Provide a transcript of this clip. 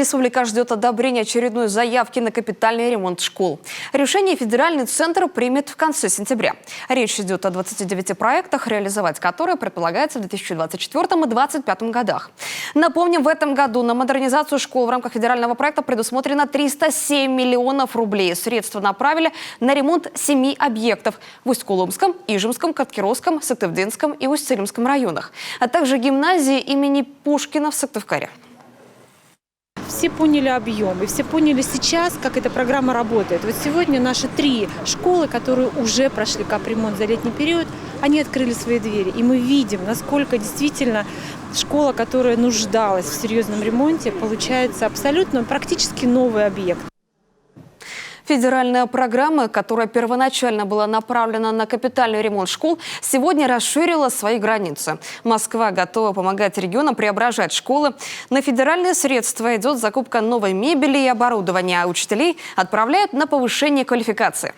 Республика ждет одобрения очередной заявки на капитальный ремонт школ. Решение федеральный центр примет в конце сентября. Речь идет о 29 проектах, реализовать которые предполагается в 2024 и 2025 годах. Напомним, в этом году на модернизацию школ в рамках федерального проекта предусмотрено 307 миллионов рублей. Средства направили на ремонт 7 объектов в Усть-Кулумском, Ижемском, Каткировском, Сыктывдинском и Усть-Цилимском районах, а также гимназии имени Пушкина в Сыктывкаре. Все поняли объем, и все поняли сейчас, как эта программа работает. Вот сегодня наши 3 школы, которые уже прошли капремонт за летний период, они открыли свои двери. И мы видим, насколько действительно школа, которая нуждалась в серьезном ремонте, получается абсолютно практически новый объект. Федеральная программа, которая первоначально была направлена на капитальный ремонт школ, сегодня расширила свои границы. Москва готова помогать регионам преображать школы. На федеральные средства идет закупка новой мебели и оборудования, а учителей отправляют на повышение квалификации.